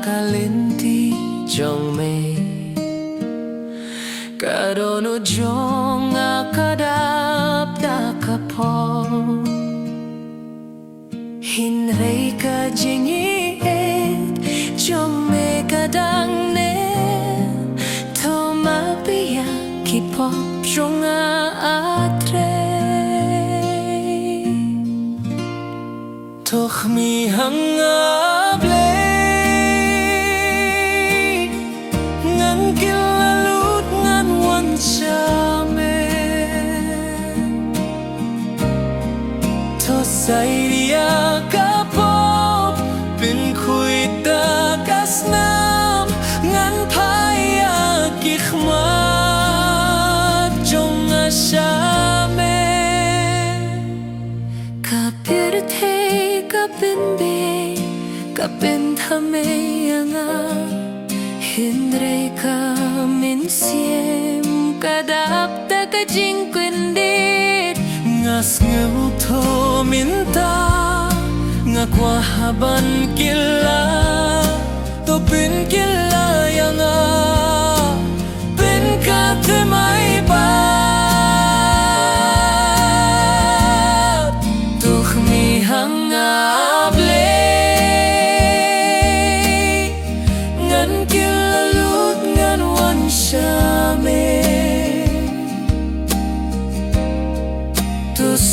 kalinti jong me kadono jong akadap da kapong hinrei ka jingit jong me kadang ne to mapia kipop jong atre toch mi hangable ngan kilalut ngan wan chame to sai dia kapop bin kuita kasnam ngan phaya kikhmat jong ashame kapirte kapin be kapin thame anga hindre ka min siem kadap ta ka jing kwendit ngas ngeu tho min ta nga kwa haban killa to pin killa yanga pin ka te mai ba tukh mi hanga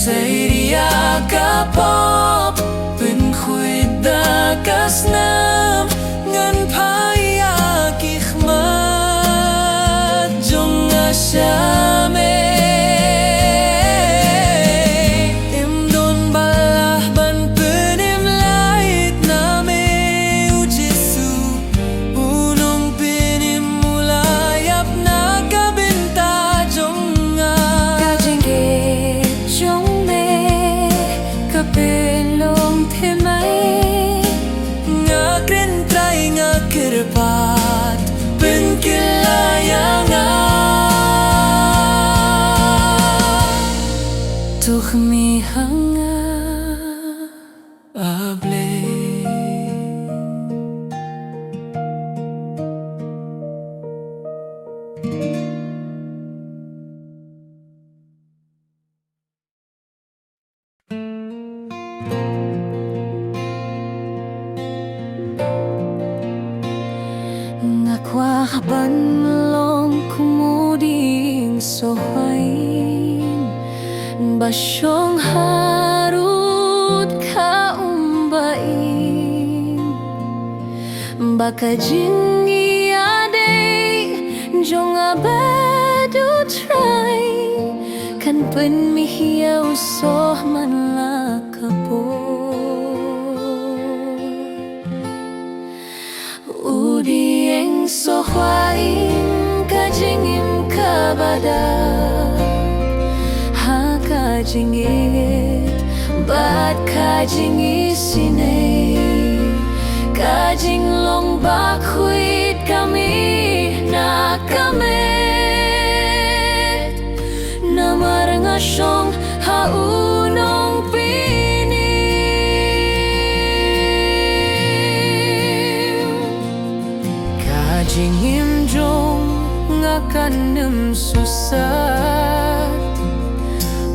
Seiria kapop bin khuida kasnam ngan phaya kikhmat jong ashame imdon balah ban penim lait name u Jesu unong penim mulayap na kabinta jonga kajinge kapelong themai nga kren trai nga kirpat pin kilayanga tukh mi hanga able Ngakwa ban long kumuding sohain basyong harut ka umbain baka jingi ade jong abadu try kan pen mi hiyaw soh man la kapo udieng sohwain kajingim kabada ha kajingit bat kajingi sine kajing long bakhuit kami na kamet namar ngasyong haunong Jingim jong ngakanem susat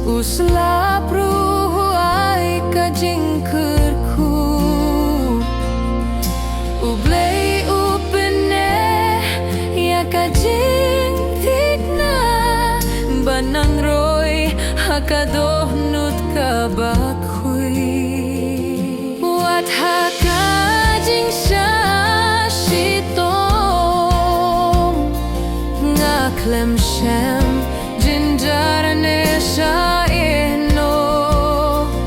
usla pruhu ai kajing kerku ublei upene ya kajing tikna banang roy hakadoh nut kabakhui wat hakajing Clem Shem Jindar Nesha Eno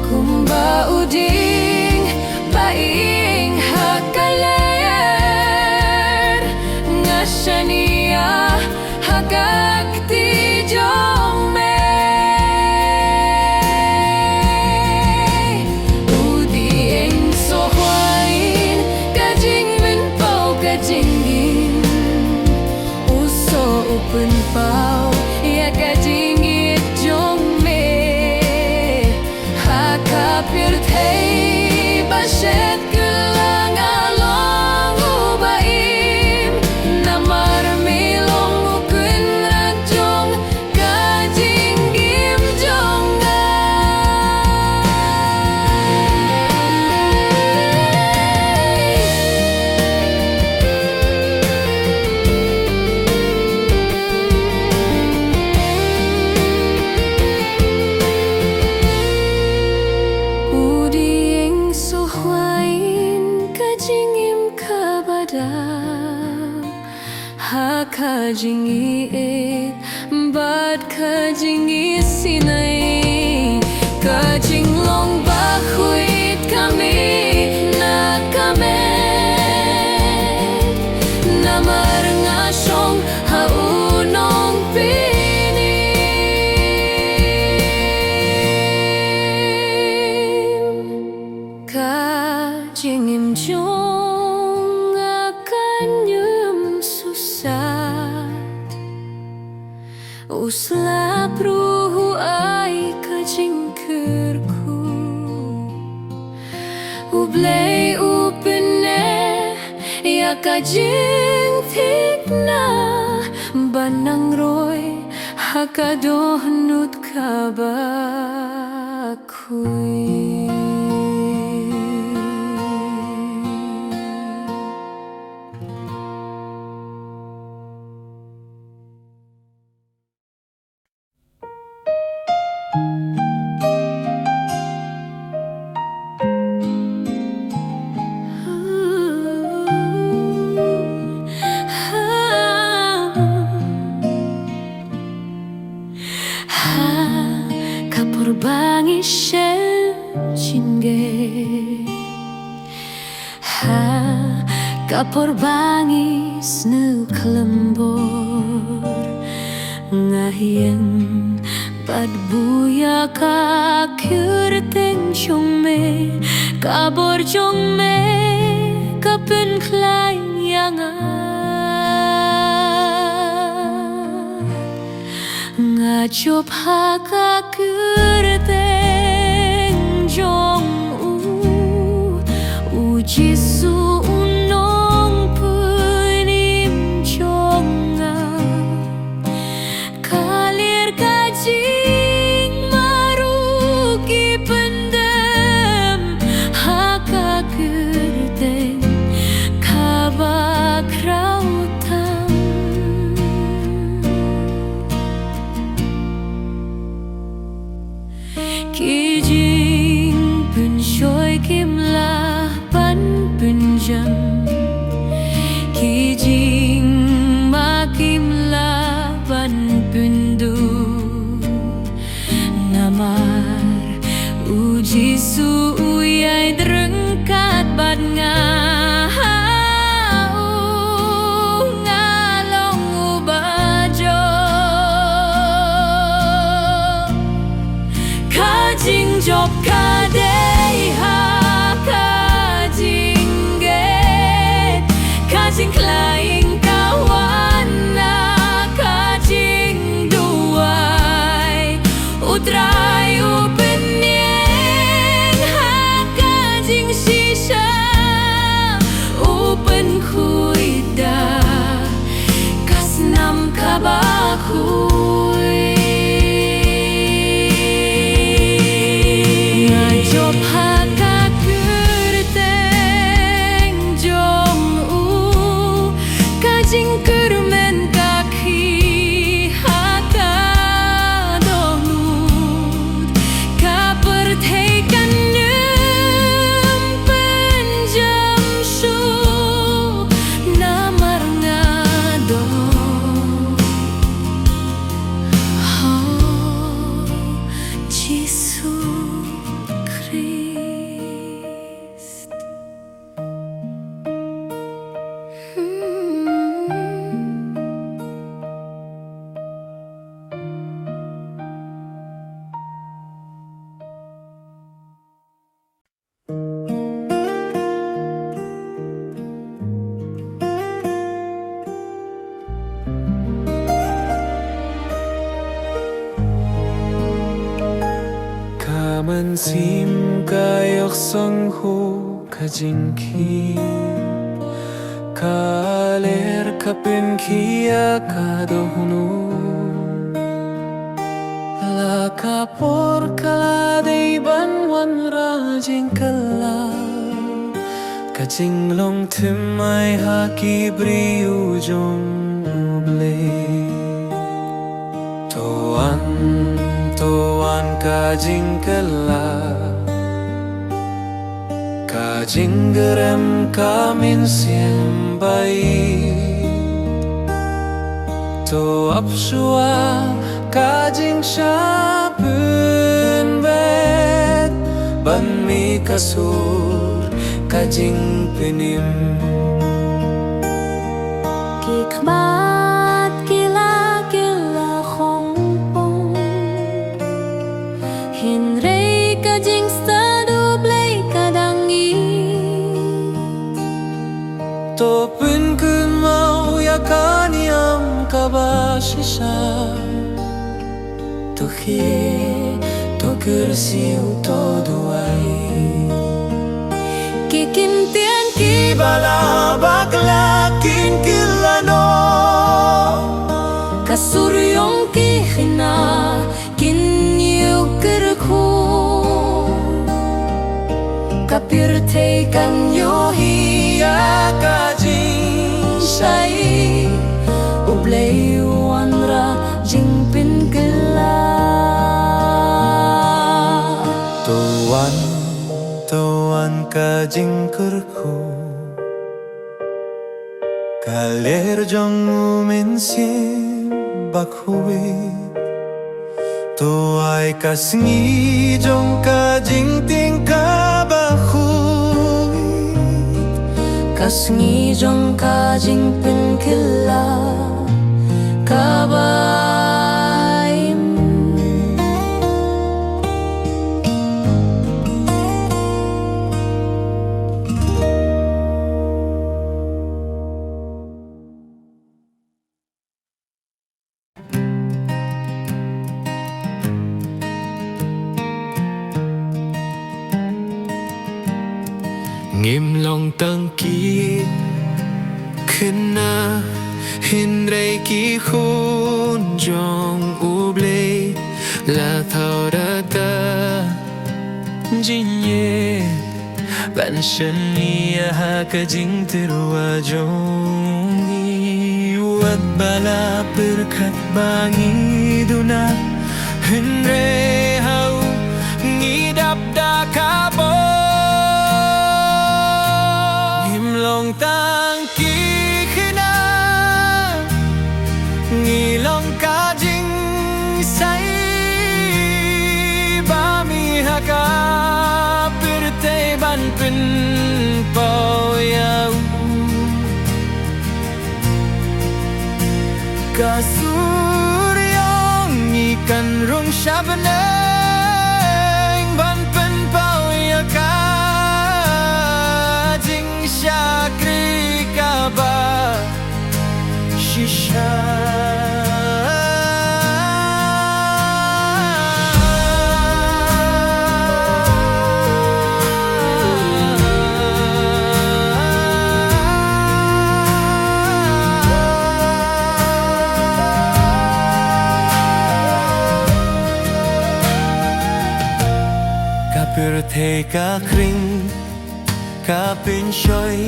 Kumba Uding Baing Hakaler Ngashania Hagakti Jong Me Uding Sohwain Kajing Min Pau Kajingin Open pau ya kajingit jong me hakapir thei bashet kulang along uba Hakajingit bad kajingit sinay kajinglong bahuit kami na kami na marangasyong haunong pinim kajingim jong akanyum susat uslap ruhu ay kajingkerku ublay upene ya kajing tikna banang roy hakadohnut kabakuy. Kapurbangi shenjinge kapurbangi snu kelembor ngahien bad buya ka kyrteng chongme kabor chongme kapen klein yanga ngajop haka kyrteng jong ujisu unong punim jonga kalir kajing marugi pendem haka kyrteng kabak rautam kijing penshoy kimlah pan penjam kijing makimlah pan pendu namar uji su uyai derengkat bad ngalong ubajo kajing job kadeha kajing get kajing klaing kawan na kajing duai utrai upenyeng ha kajing shisha upen kuida kasnam kabakui ngajop haka kyrteng jong kajing kermen kaki haka donut kapertekan nem penjam shu namar ngado Jisu Christ. Kaman sim kayok sang ho kajingki kaler kapin kia kadohnu la kapor kalade banwan rajing kala kajing long timai haki briu jong uble toan kajing kala Kajing gerem kamin siem baik To apsua kajing syapun bet Ban mi kasur kajing penim Kikbat kila kila khong pong Hinrei kajing stadu blay kadangi To pun kun mau ya kaniam kabashisha To he to kursiu to duai Kikintian Bala baklakin kilano Kasuryong kihina Kinyug kerku Kapirte kan yohiya kajing Shai Ublay wanra jingpin kela Tuan kajing kerku Kalir jong umin sim bakhui Tuai kasngi jong kajing tingka bakhui Kasngi jong kajing pin kela Kabaim Ngim lòng tăng ký Khinh na Hin rây ký khôn Jong u blê La thao đa ta Jinh ye Bạn sân lia ha ka jing terwa jong i Wat bala berkat bangi duna Hin rây hau Ngidap da kabo Lòng tang ký khina Nghi lòng ka jing say Ba mi haka pirte ban pin pao yau Kasuryong ikan rung syabaneng ban pin pao yaka Shakri kaba shisha Kapirte ka kring Kapin shoy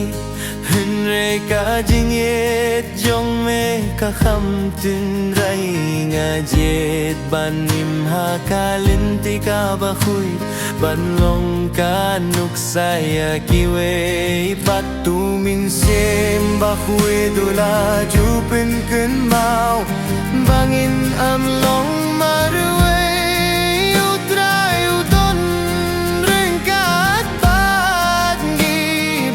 Hình rê ka jing yết Jong me ka kham tin ray Nga jet ban nim ha ka linti ka ba khui Ban long ka nuk saya kiwe Bat tu min sem ba khui Dula jupin kun mau Bangin am long marwe Utray udon ringkat bat Gi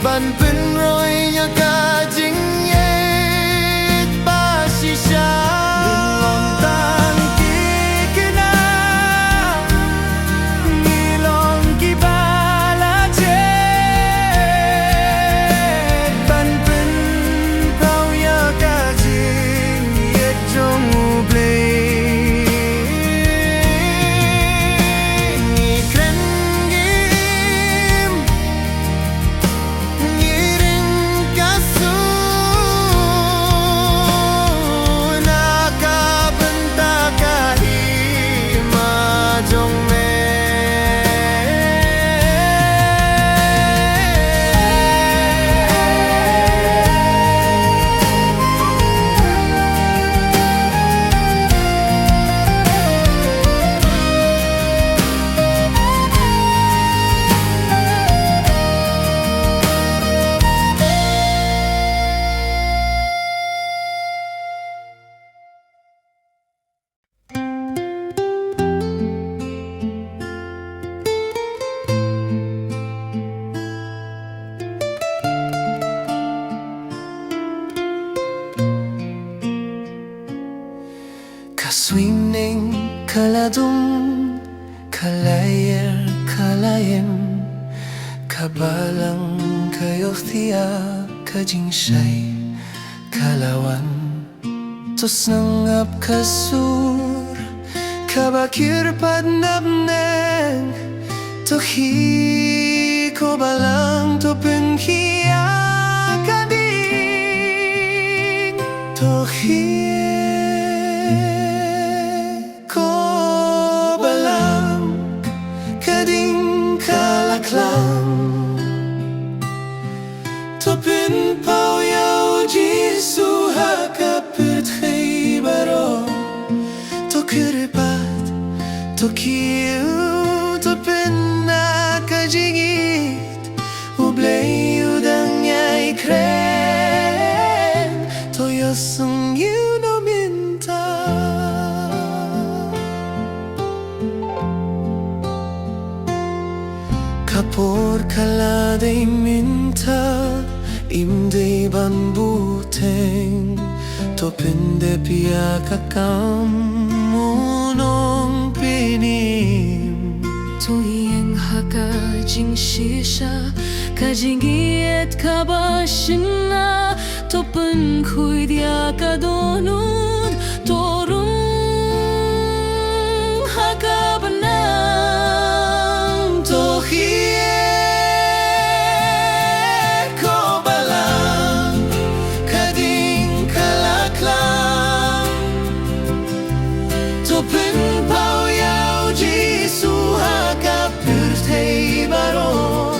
ban pin roy Nya ka jing yet ba shisha Long tan ki kina Ngilong ki bala jet Ban pin pao ya ka jing yet jong u blay Swinging kaladum Kalayer kalayem Kabalang kayothia Kajingshay Kalawan Tos nangap kasur Kabakir padnabneng Tohi ko balang to penghiya kading Tohi ko balang kading kalaklang To pinpaw yaw jisu hakapit kay baro To kiripat to kiu to pinakajigit Ublay udang yay kren To yasang yun o minta Kapor kaladay minta Imday banbuteng To pinde piya kakam Munong pinim Tuyeng haka jing shisha Kajingiet kabashina Topen kuidia kadonun Torung haka banang Tohie ko balang Kading kalaklang To pinpaw yaw jisu hakapurt hey baro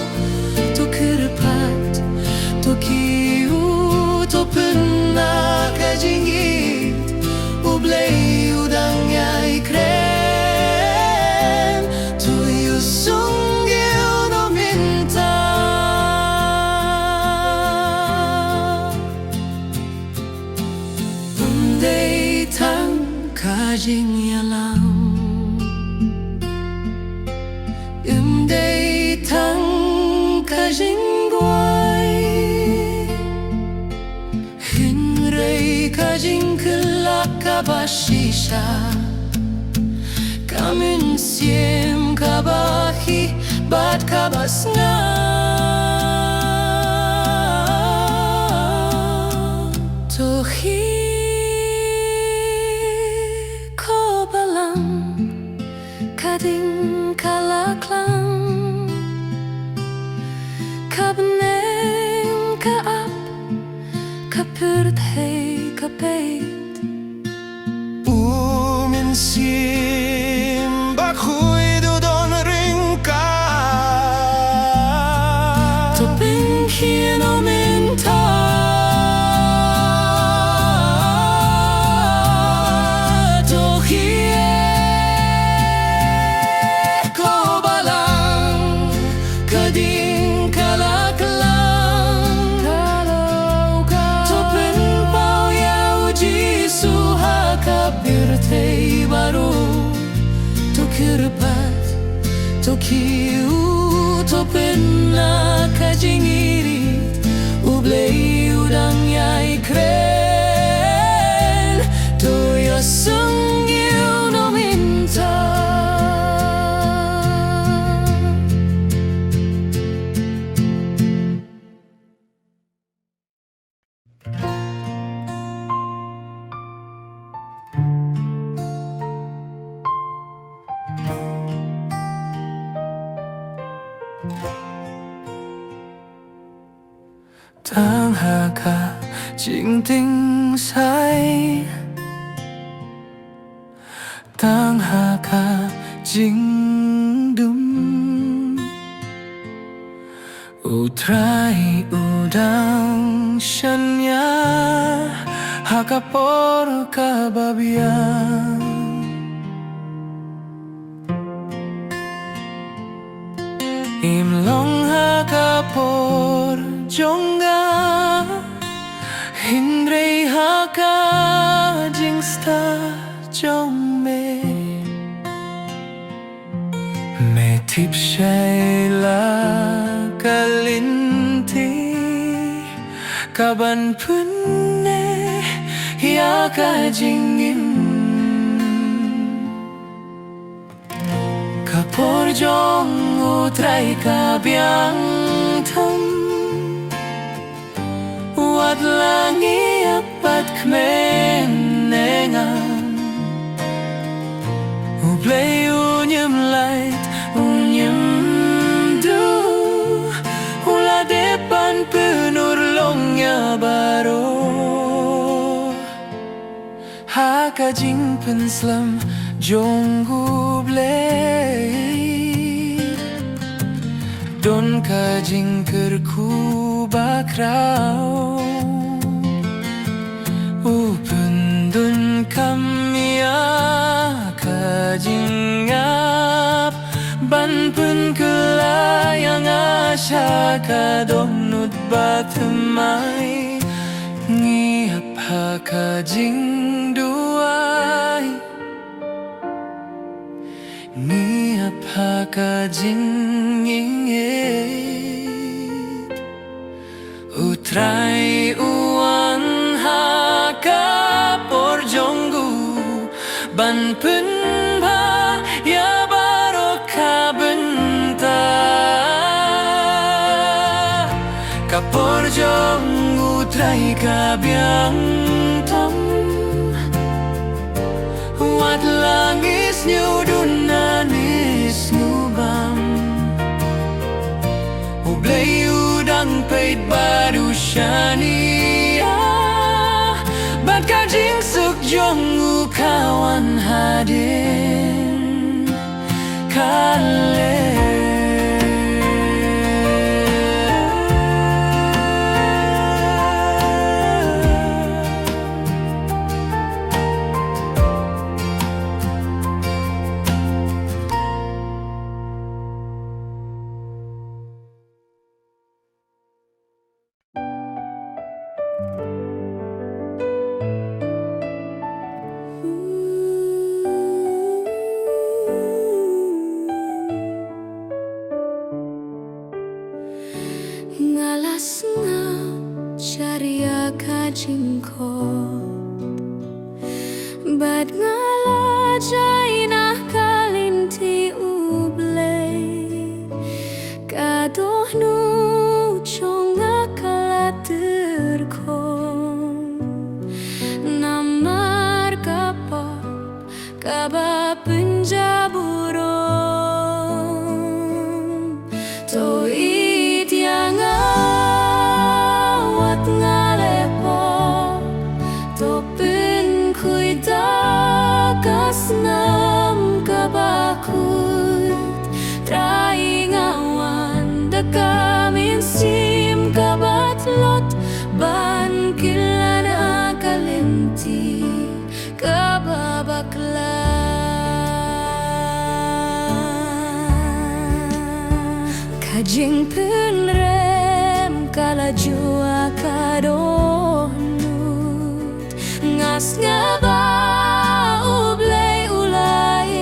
To kiripat To kiu To pinakajingit Ublay udang yay kren To yusung yun o minta Unday tang kajing yalang Umday tang kajing guay Hinray kajing kelak kabashisha Kamin siem kabahi bat kabas nga Tohi ko balang Kading kalaklang Kabneng kaap Kapurt hey kapait Uminsim bakhuy dudon ringka Topeng hien o minta Tohie ko balang Kading kalaklang Topen paw yaw jisu hakapit hey baro To kiripat To kiu To pinakajingirit Ublay udang yay kren To yasang yun o minta Tang haka jing ting sai Tang haka jing dum Utrai udang shanya Haka por kababian Imlong haka por jongga Hindray haka jingsta jong me tip shayla kalinti Kaban punne hiyaka jingim Porjong utrai kabyang tham Wat langi apat kmenengan Ublay unyem light unyem du Ula depan penurlongnya baro Haka jing penslam jonggu blay Don ka jing kerku bakrao Upendun kamia ka jing ap Ban pun kelayang asya ka donut batemai Ngiap haka jing duai Ngiap haka jing ingit Utrai uan haka porjonggu Ban pun ba ya baroka benta Ka porjonggu utrai kabyang tam Wat langis nyudun nanis ngubam Ublay udang pait baru syania Bat kajing suk jongu kawan hadir kale Ngalas nga syariah kajingkot Bad ngala jainah kalinti ublay Kadoh nu chong akalaterkon Namar kapap kaba penjaburon Toi Awat ngalepo Topin kuita kasnam kabakut Trai ngawan dekamin sim kabatlot Ban kilan akalinti kababaklan Kajing penrem kalaju akadonut Ngas ngaba ublay ulay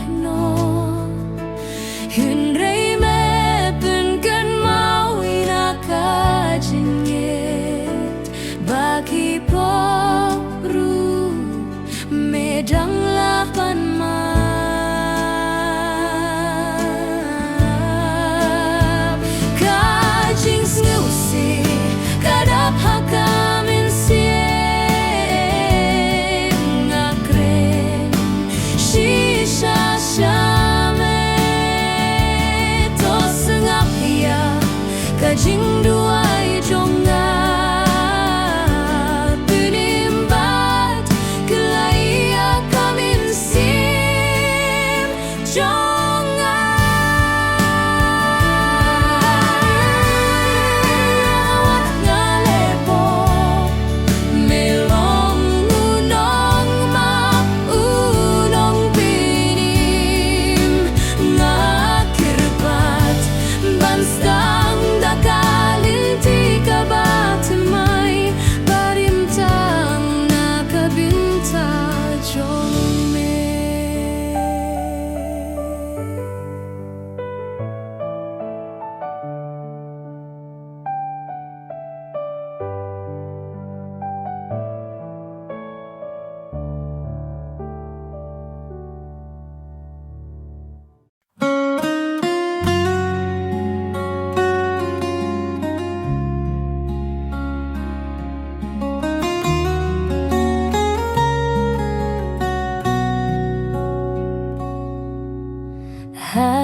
no Hinrei me penkan mawin akajingit Bagi popru medang lapan ma Kajing duai jonga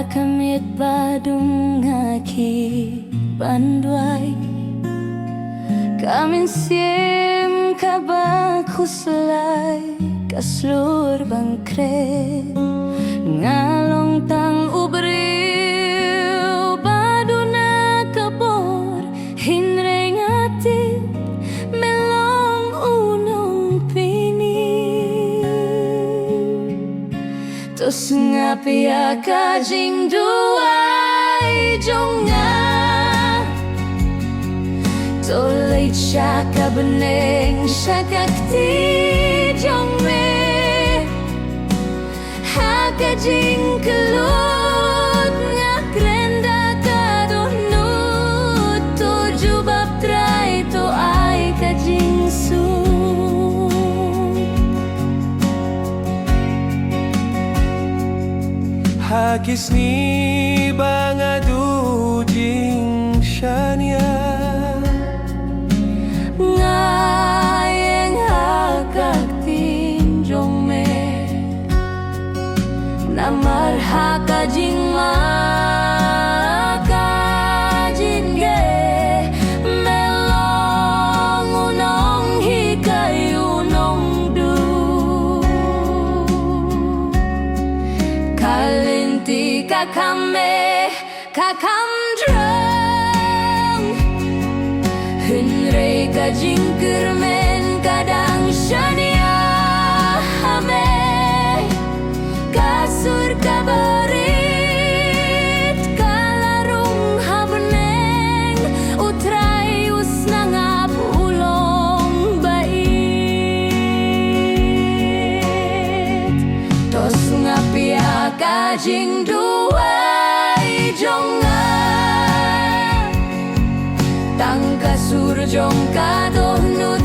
kamit badung ngaki banduay Kamin sim kabakuslay kaslur bangkre ngalong tang ubriw baduna kabor hinre ngati melong unong pini tos ngapia kajing duay jonga Tolay siya kabeneng siya kakti jong me Hakajing kelut nga krenda kadunut Tujuh bab try to ay kajing sun Hakis ni bangadu jing shania Ngayeng hakaktin jong me Namar hakajing makajing ge Melong unong hikay unong du Kalinti kakame kakamdrang Henry kajing kermen kadang syania hame Kasur kabarit kalarung habneng Utray usna ngap ulong bait Tos ngapia kajing duay jonga Tangka surjong kadohnut